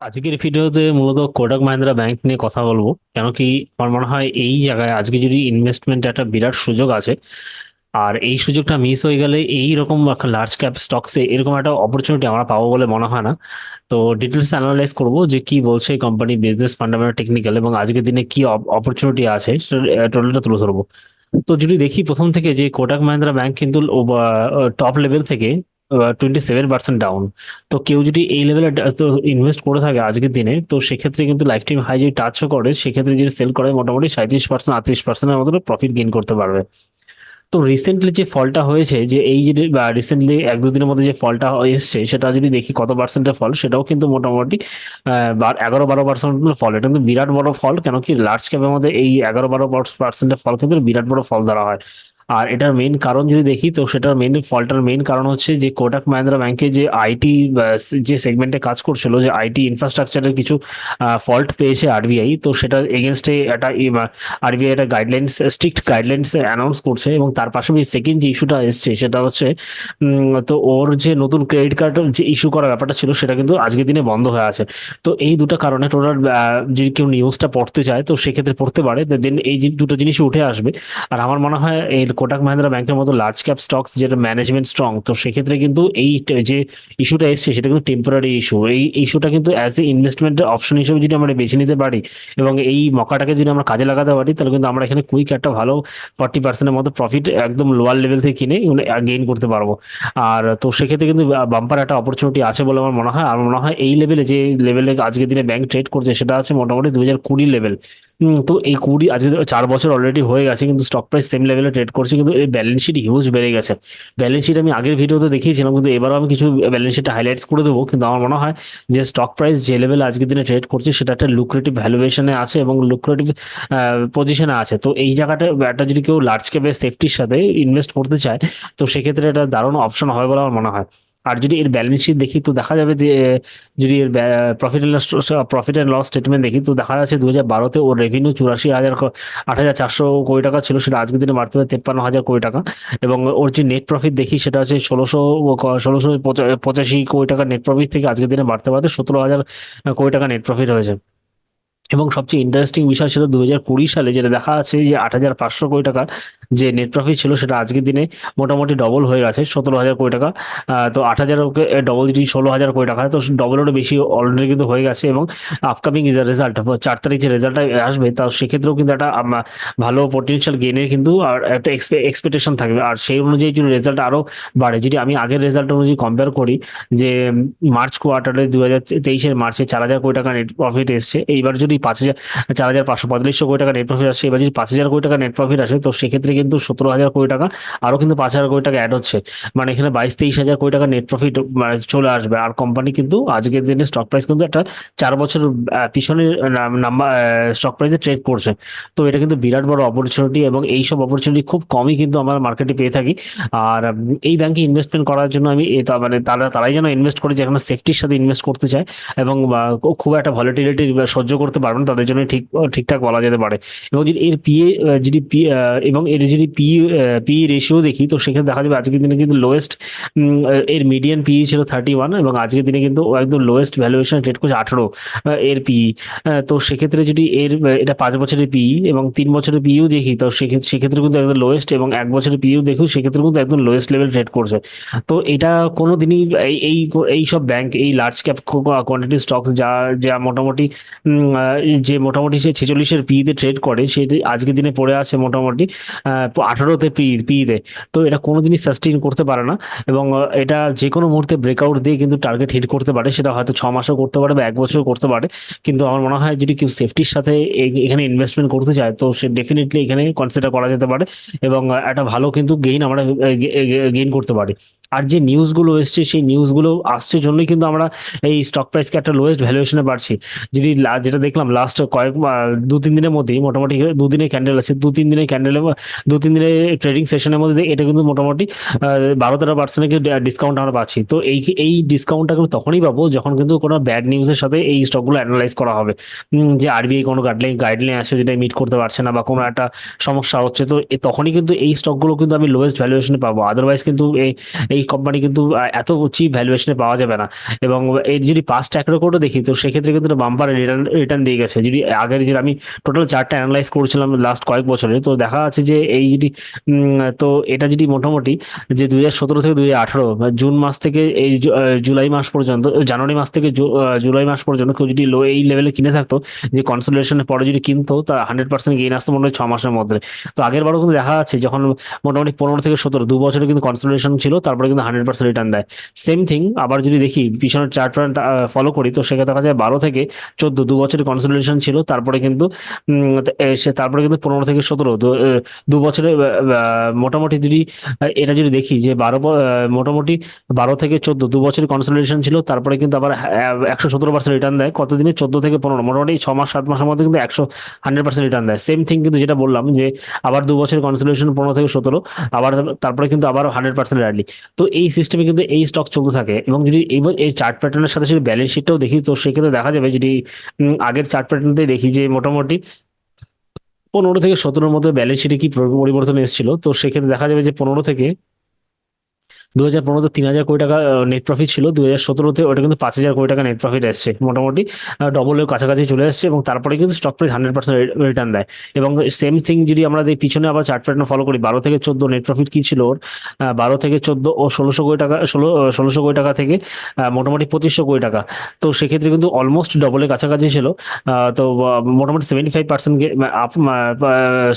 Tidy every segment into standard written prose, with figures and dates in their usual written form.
আজকের ভিডিওতে মূলত কোটাক মাহিন্দ্রা ব্যাংক নিয়ে কথা বলবো। কেন কি আমার মনে হয় এই জায়গায় আজকে যদি ইনভেস্টমেন্ট একটা বিরাট সুযোগ আছে। আর এই সুযোগটা মিস হয়ে গেলে এই রকম লার্জ ক্যাপ স্টকসে এরকম একটা অপরচুনিটি আমরা পাবো বলে মনে হয় না। তো ডিটেলস অ্যানালাইজ করব যে কি বলছে কোম্পানি বিজনেস ফান্ডামেন্টাল টেকনিক্যাল এবং আজকের দিনে কি অপরচুনিটি আছে সেটা টোটালটা তুলে ধরবো। তো যদি দেখি প্রথম থেকে যে কোটাক মাহিন্দ্রা ব্যাংক কিন্তু টপ লেভেল থেকে 27% ডাউন। তো কেউ যদি এই লেভেলে তো ইনভেস্ট করে থাকে আজকের দিনে, তো সেক্ষেত্রে কিন্তু লাইফ টাইম হাই যদি টাচও করে, সেক্ষেত্রে যদি সেল করে মোটামুটি 37% 38%-এর মতো প্রফিট গেইন করতে পারবে। তো রিসেন্টলি যে ফলটা হয়েছে, যে এই যে রিসেন্টলি এক দুদিনের মধ্যে যে ফলটা এসছে, সেটা যদি দেখি কত পার্সেন্টের ফল, সেটাও কিন্তু মোটামুটি 11-12% ফল। এটা কিন্তু বিরাট বড় ফল, কেন কি লার্জ ক্যাপের মধ্যে এই 11-12%-এর ফল কিন্তু বিরাট বড় ফল ধরা হয়। আর এটার মেইন কারণ যদি দেখি, তো সেটার ফলটার মেইন কারণ হচ্ছে যে কোটাক মাহিন্দ্রা ব্যাংকে যে আইটি যে সেগমেন্টে কাজ করছিল, যে আইটি ইনফ্রাস্ট্রাকচারের কিছু ফল্ট পেয়েছে আরবিআই। তো সেটা এগেনস্টে একটা আরবিআই একটা গাইডলাইন্স, স্ট্রিক্ট গাইডলাইন্স অ্যানাউন্স করছে। এবং তার পাশাপাশি সেকেন্ড যে ইস্যুটা এসছে সেটা হচ্ছে তো ওর যে নতুন ক্রেডিট কার্ড যে ইস্যু করার ব্যাপারটা ছিল, সেটা কিন্তু আজকের দিনে বন্ধ হয়ে আছে। তো এই দুটো কারণে টোটাল যদি কেউ নিউজটা পড়তে চায় তো সেক্ষেত্রে পড়তে পারে, দেন এই যে দুটো জিনিসই উঠে আসবে। আর আমার মনে হয় এই কোটাক মাহিন্দ্রা ব্যাংকের মতো লার্জ ক্যাপ স্টকস যেটা ম্যানেজমেন্ট স্ট্রং, তো সেক্ষেত্রে কিন্তু এই যে ইস্যুটা এসছে সেটা কিন্তু টেম্পোরারি ইস্যু। এই ইস্যুটা কিন্তু অ্যাজ এ ইনভেস্টমেন্টের অপশন হিসেবে যদি আমরা বেছে নিতে পারি এবং এই মকাটাকে যদি আমরা কাজে লাগাতে পারি, তাহলে কিন্তু আমরা এখানে কুইক একটা ভালো 40%-এর মতো প্রফিট একদম লোয়ার লেভেল থেকে কিনে গেইন করতে পারবো। আর তো সেক্ষেত্রে কিন্তু বাম্পার একটা অপরচুনিটি আছে বলে আমার মনে হয়। আমার মনে হয় এই লেভেলে যে লেভেলে আজকের দিনে ব্যাংক ট্রেড করছে, সেটা আছে মোটামুটি 2020 লেভেল। তো এই 20 আজকে 4 বছর অলরেডি হয়ে গেছে, কিন্তু স্টক প্রাইস সেম লেভেলে ট্রেড করছে, কিন্তু এই ব্যালেন্স শিট হিউজ বেড়ে গেছে। ব্যালেন্স শিট আমি আগের ভিডিওতে দেখিয়েছিলাম, কিন্তু এবারও আমি কিছু ব্যালেন্স শিট হাইলাইটস করে দেবো। কিন্তু আমার মনে হয় যে স্টক প্রাইস যে লেভেলে আজকের দিনে ট্রেড করছে, সেটা একটা লুক্রেটিভ ভ্যালুয়েশনে আছে এবং লুক্রেটিভ পজিশনে আছে। তো এই জায়গাটা একটা যদি কেউ লার্জ ক্যাপের সেফটির সাথে ইনভেস্ট করতে চায়, তো সেক্ষেত্রে এটা দারুণ অপশন হবে বলে আমার মনে হয়। আর যদি এর ব্যালেন্স শিট দেখি, তো দেখা যাবে যে যদি এর প্রফিট অ্যান্ড লস স্টেটমেন্ট দেখি, তো দেখা যাচ্ছে 2012-তে ওর রেভিনিউ 84,000 8,400 কোটি টাকা ছিল, সেটা আজকের দিনে বাড়তে পারে 53,000 কোটি টাকা। এবং ওর যে নেট প্রফিট দেখি, সেটা হচ্ছে 1,685 কোটি টাকা নেট প্রফিট থেকে আজকের দিনে বাড়তে বাড়তে 17,000 কোটি টাকা নেট প্রফিট হয়েছে। এবং সবচেয়ে ইন্টারেস্টিং বিষয় ছিল 2020 সালে যেটা দেখা আছে যে 8,500 কোটি টাকার যে নেট প্রফিট ছিল, সেটা আজকের দিনে মোটামুটি ডবল হয়ে গেছে 17,000 কোটি টাকা। তো 8,000 ডবল যদি 16,000 কোটি টাকা হয়, তো ডবলেরও বেশি অলরেডি কিন্তু হয়ে গেছে। এবং আপকামিং যে রেজাল্ট 4 তারিখ যে রেজাল্টটা আসবে, তা সেক্ষেত্রেও কিন্তু একটা ভালো পটেনশিয়াল গেইনের কিন্তু আর একটা এক্সপেকটেশন থাকবে। আর সেই অনুযায়ী যদি রেজাল্ট আরো বাড়ে, যদি আমি আগের রেজাল্ট অনুযায়ী কম্পেয়ার করি, যে মার্চ কোয়ার্টারে 2023-এর মার্চে 4,000 কোটি টাকা নেট প্রফিট এসছে, এইবার যদি 4,545 কোটি টাকা নেট প্রফিট আসছে, এবার যদি 5,000 কোটি টাকা নেট প্রফিট আসে, তো সেক্ষেত্রে কিন্তু 17,000 কোটি টাকা আরো কিন্তু 5,000 কোটি টাকা অ্যাড হচ্ছে। মানে এখানে 22-23 হাজার কোটি টাকা নেট প্রফিট মানে চলে আসবে। আর কোম্পানি কিন্তু আজকের দিনে স্টক প্রাইস কিন্তু একটা 4 বছর পিছনে নাম্বার স্টক প্রাইসে ট্রেড করছে। তো এটা কিন্তু বিরাট বড় অপরচুনিটি, এবং এইসব অপরচুনিটি খুব কমই কিন্তু আমরা মার্কেটে পেয়ে থাকি। আর এই ব্যাংকে ইনভেস্টমেন্ট করার জন্য আমি এটা মানে তারাই যেন ইনভেস্ট করে যেখানে সেফটির সাথে ইনভেস্ট করতে চায় এবং খুব একটা ভলিটিলিটি সহ্য করতে পারবে না, তাদের জন্য ঠিকঠাক বলা যেতে পারে। এবং যদি এর পিএ যদি পি এবং এর যদি পি রেশিও দেখি, তো সেখানে দেখা যাবে আজকের দিনে কিন্তু লোয়েস্ট এর মিডিয়ান পিই ছিল 31, এবং আজকের দিনে কিন্তু ও একদম লোয়েস্ট ভ্যালুয়েশন ট্রেড করছে 18 এর পিই। তো সেক্ষেত্রে যদি এটা 5 বছরের পিই এবং 3 বছরের পিইও দেখি, তো সেক্ষেত্রে কিন্তু একদম লোয়েস্ট, এবং 1 বছরের পিইও দেখি সেক্ষেত্রে কিন্তু একদম লোয়েস্ট লেভেল ট্রেড করছে। তো এটা কোনো দিনই এই এই এই সব ব্যাংক, এই লার্জ ক্যাপ কোয়ান্টিটি স্টক যা যা মোটামুটি যে মোটামুটি সে 46-এর পিইতে ট্রেড করে, সেটি আজকের দিনে পড়ে আছে মোটামুটি 18-তে পিইতে। তো এটা কোনোদিনই সাস্টেইন করতে পারে না। এবং এটা যে কোনো মুহূর্তে ব্রেকআউট দিয়ে কিন্তু টার্গেট হিট করতে পারে, সেটা হয়তো 6 মাসও করতে পারে বা 1 বছরও করতে পারে। কিন্তু আমার মনে হয় যদি কেউ সেফটির সাথে এখানে ইনভেস্টমেন্ট করতে চায়, তো সে ডেফিনেটলি এখানে কনসিডার করা যেতে পারে। এবং একটা ভালো কিন্তু গেইন আমরা গেইন করতে পারি। আর যে নিউজগুলো এসছে, সেই নিউজগুলো আসছে জন্যই কিন্তু আমরা এই স্টক প্রাইসকে একটা লোয়েস্ট ভ্যালুয়েশনে পাচ্ছি। যদি যেটা দেখলাম লাস্ট 2-3 দিনের মধ্যেই মোটামুটি 2 দিনের ক্যান্ডেল আছে, 2-3 দিনের ক্যান্ডেলে 2-3 দিনের ট্রেডিং সেশনের মধ্যে এটা কিন্তু মোটামুটি 12-13% ডিসকাউন্ট আমরা পাচ্ছি। তো এই এই ডিসকাউন্টটা কিন্তু তখনই পাবো যখন কিন্তু কোনো ব্যাড নিউজের সাথে এই স্টকগুলো অ্যানালাইজ করা হবে। যে আরবিআই কোনো গাইডলাইন আসছে যেটা মিট করতে পারছে না, বা কোনো একটা সমস্যা হচ্ছে, তো তখনই কিন্তু এই স্টকগুলো কিন্তু আমি লোয়েস্ট ভ্যালুয়েশনে পাবো। আদারওয়াইজ কিন্তু এই এই কোম্পানি কিন্তু এত চিপ ভ্যালুয়েশনে পাওয়া যাবে না। এবং এর যদি পাস্ট ট্র্যাক রেকর্ডও দেখি তো সেক্ষেত্রে কিন্তু বাম্পার রিটার্ন রিটার্ন দিয়ে গেছে। যদি আগের যে আমি টোটাল চার্টটা অ্যানালাইজ করছিলাম লাস্ট কয়েক বছরে, তো দেখা যাচ্ছে যে এই যদি তো এটা যদি মোটামুটি যে 2017 থেকে 2018 জুন মাস থেকে এই জুলাই মাস পর্যন্ত, জানুয়ারি মাস থেকে জুলাই মাস পর্যন্ত কেউ যদি লো এই লেভেলে কিনে থাকতো, যে কনসোলিডেশনের পরে যদি কিনতো, তা 100% গেইন আসতো মনে হয় 6 মাসের মধ্যে। তো আগের বারও কিন্তু দেখা যাচ্ছে যখন মোটামুটি 15 থেকে 17 2 বছরে কিন্তু কনসোলিডেশন ছিল, তারপরে কিন্তু 100% রিটার্ন দেয়। সেম থিং আবার যদি দেখি পিছনের চার্ট ফলো করি, তো সেখানে দেখা যায় 12 থেকে 14 2 বছরের কনসোলিডেশন ছিল, তারপরে কিন্তু তারপরে কিন্তু 15 থেকে 17 2 বছরে মোটামুটি যদি এটা যদি দেখি যে মোটামুটি 12 থেকে 14 2 বছরের কনসোলিডেশন ছিল, তারপরে কিন্তু আবার 117% রিটার্ন দেয় কতদিনে, 14 থেকে 15, মোটামুটি 6 মাস 7 মাসের মধ্যে কিন্তু 100% রিটার্ন দেয়। সেম থিং কিন্তু যেটা বললাম যে আবার 2 বছরের কনসোলিডেশন 15 থেকে 17, আবার তারপরে কিন্তু আবার 100% র্যালি। তো এই সিস্টেমে কিন্তু এই স্টক চলতে থাকে। এবং যদি এই চার্ট প্যাটার্নের সাথে যদি ব্যালেন্স শিটটাও দেখি, তো সেক্ষেত্রে দেখা যাবে যদি আগের চার্ট প্যাটার্নতে দেখি যে মোটামুটি 15 থেকে 17-র মধ্যে ব্যালেন্স শিটে কি পরিবর্তন এসেছিল, তো সেক্ষেত্রে দেখা যাবে যে 15 থেকে 2015-তে 3,000 কোটি টাকা নেট প্রফিট ছিল, 2017-তে ওটা কিন্তু 5,000 কোটি টাকা নেট প্রফিট এসছে, মোটামুটি ডবলের কাছাকাছি চলে এসছে। এবং তারপরে কিন্তু স্টক প্রাইস 100% রিটার্ন দেয়। এবং সেম থিং যদি আমরা পিছনে আবার চার্ট প্যাটার্ন ফলো করি, 12 থেকে 14 নেট প্রফিট কি ছিল ওর, 12 থেকে 14 ও 1,600 কোটি টাকা, 1600 কোটি টাকা থেকে মোটামুটি 2,500 কোটি টাকা। তো সেক্ষেত্রে কিন্তু অলমোস্ট ডবলের কাছাকাছি ছিল। তো মোটামুটি 75% আপ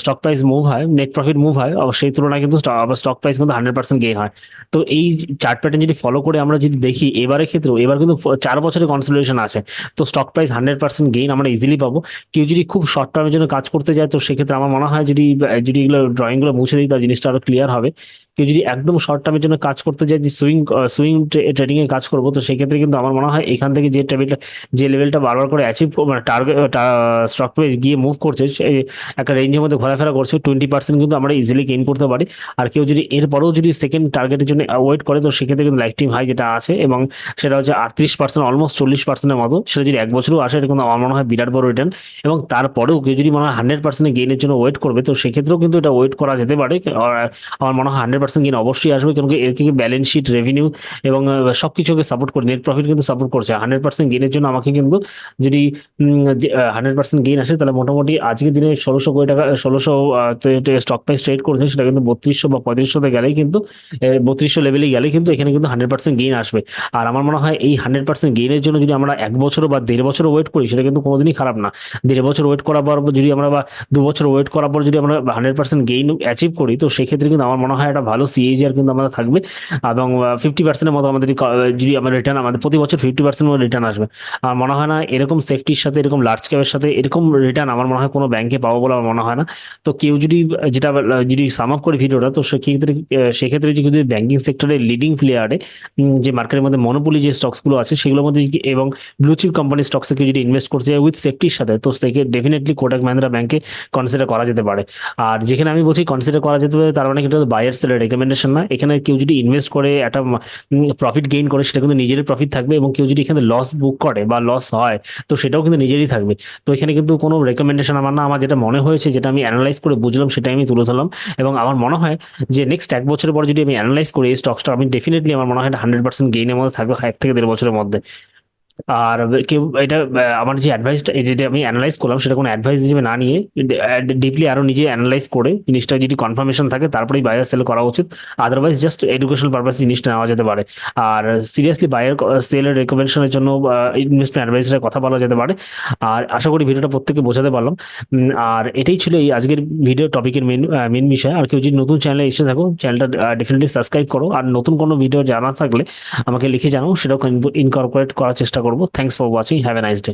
স্টক প্রাইস মুভ হয়, নেট প্রফিট মুভ হয়, সেই তুলনায় কিন্তু স্টক প্রাইস কিন্তু 100% গেইন হয়। তো এই চার্ট প্যাটার্ন যদি ফলো করে আমরা যদি দেখি এবারের ক্ষেত্রেও, এবার কিন্তু 4 বছরের কনসোলিডেশন আছে, তো স্টক প্রাইস 100% গেইন আমরা ইজিলি পাবো। কেউ যদি খুব শর্ট টার্মের জন্য কাজ করতে যায়, তো সেক্ষেত্রে আমার মনে হয় যদি যদি এগুলো ড্রয়িংগুলো মুছে দিই, তাহলে জিনিসটা আরো ক্লিয়ার হবে। কেউ যদি একদম শর্ট টার্মের জন্য কাজ করতে যায়, যে সুইং ট্রেডিং এ কাজ করবো, তো সেক্ষেত্রে কিন্তু আমার মনে হয় এখান থেকে যে লেভেলটা বারবার করে অ্যাচিভ, মানে টার্গেট স্টক প্রাইস গিয়ে মুভ করছে, সেই একটা রেঞ্জের মধ্যে ঘোরাফেরা করছে, 20% কিন্তু আমরা ইজিলি গেইন করতে পারি। আর কেউ যদি এরপরেও যদি সেকেন্ড টার্গেটের জন্য ওয়েট করে, তো সেক্ষেত্রে কিন্তু লাইফ টাইম হাই যেটা আছে, এবং সেটা হচ্ছে 38%, অলমোস্ট 40%-এর মতো, সেটা যদি 1 বছরও আসে, এটা কিন্তু আমার মনে হয় বিরাট বড় রিটার্ন। এবং তারপরেও কেউ যদি মনে হয় 100% গেইনের জন্য ওয়েট করবে, তো সেক্ষেত্রেও কিন্তু এটা ওয়েট করা যেতে পারে। আর আমার মনে হয় 100% গেইন অবশ্যই আসবে, কারণ এর থেকে ব্যালেন্স শিট, রেভিনিউ এবং সবকিছুকে সাপোর্ট করে, নেট প্রফিট কিন্তু সাপোর্ট করছে। 100% গেইনের জন্য আমাকে কিন্তু যদি 100% গেইন আসে, তাহলে মোটামুটি আজকের দিনে 1,600 কোটি টাকা, 1,600 স্টক প্রাইস ট্রেড করছে, সেটা কিন্তু 3200 বা 3500-তে গেলেই কিন্তু 3200 লেভেলে গেলে কিন্তু এখানে কিন্তু 100% গেইন আসবে। আর আমার মনে হয় এই 100% গেইনের জন্য যদি আমরা 1 বছর বা 1.5 বছর ওয়েট করি, সেটা কিন্তু কোনোদিনই খারাপ না। 1.5 বছর ওয়েট করার পর যদি আমরা, বা 2 বছর ওয়েট করার পর যদি আমরা 100% গেইন অ্যাচিভ করি, তো সেক্ষেত্রে কিন্তু আমার মনে হয় একটা ভালো সিএজিআর কিন্তু আমাদের থাকবে। এবং 50%-এর মতো আমাদের যদি আমাদের রিটার্ন, আমাদের প্রতি বছর 50% মতো রিটার্ন আসবে। আমার মনে হয় না এরকম সেফটির সাথে, এরকম লার্জ ক্যাপের সাথে এরকম রিটার্ন আমার মনে হয় কোনো ব্যাংকে পাবো বলে আমার মনে হয় না। তো কেউ যদি যেটা যদি সাম আপ করে ভিডিওটা, তো সেক্ষেত্রে যদি ব্যাংকিং সেক্টরের লিডিং প্লেয়ারে, যে মার্কেটের মধ্যে মনোপলি যে স্টকসগুলো আছে সেগুলোর মধ্যে এবং ব্লু চিপ কোম্পানি স্টকসে কেউ যদি ইনভেস্ট করতে যায় উইথ সেফটির সাথে, তো সেক্ষেত্রে ডেফিনেটলি কোটাক মাহিন্দ্রা ব্যাংকে কনসিডার করা যেতে পারে। আর যেখানে আমি বলছি কনসিডার করা যেতে পারে, তার মানে কিন্তু বায়ার সেলের রেকমেন্ডেশন না। এখানে কেউ যদি ইনভেস্ট করে একটা প্রফিট গেইন করে, সেটা কিন্তু নিজেরই প্রফিট থাকবে, এবং কেউ যদি এখানে লস বুক করে বা লস হয়, তো সেটাও কিন্তু নিজেরই থাকবে। তো এখানে কিন্তু কোনো রেকমেন্ডেশন আমার না, আমার যেটা মনে হয়েছে, যেটা আমি অ্যানালাইজ করে বুঝলাম, সেটাই আমি তুলে ধরলাম। এবং আমার মনে হয় যে নেক্সট 1 বছরের পর যদি আমি অ্যানালাইজ করি এই স্টকসটা, আমি ডেফিনেটলি আমার মনে হয় 100% গেইনের মধ্যে থাকবে 1 থেকে 1.5 বছরের মধ্যে। আর কেউ এটা আমার যে অ্যাডভাইসটা, যেটা আমি অ্যানালাইজ করলাম, সেটা কোনো অ্যাডভাইস হিসেবে না নিয়ে ডিপলি আরো নিজে অ্যানালাইজ করে জিনিসটা যদি কনফার্মেশন থাকে, তারপরেই বায়ার সেল করা উচিত। আদারওয়াইজ জাস্ট এডুকেশনাল পারপাস জিনিসটা নেওয়া যেতে পারে। আর সিরিয়াসলি বায়ার সেলের রেকমেন্ডেশনের জন্য ইনভেস্টমেন্ট অ্যাডভাইসের কথা বলা যেতে পারে। আর আশা করি ভিডিওটা প্রত্যেককে বোঝাতে পারলাম। আর এটাই ছিল এই আজকের ভিডিও টপিকের মেন বিষয়। আর কেউ যদি নতুন চ্যানেলে এসে থাকো, চ্যানেলটা ডেফিনেটলি সাবস্ক্রাইব করো। আর নতুন কোনো ভিডিও জানা থাকলে আমাকে লিখে জানাও, সেটাও ইনকর্পোরেট করার চেষ্টা করবো। Thanks for watching, have a nice day.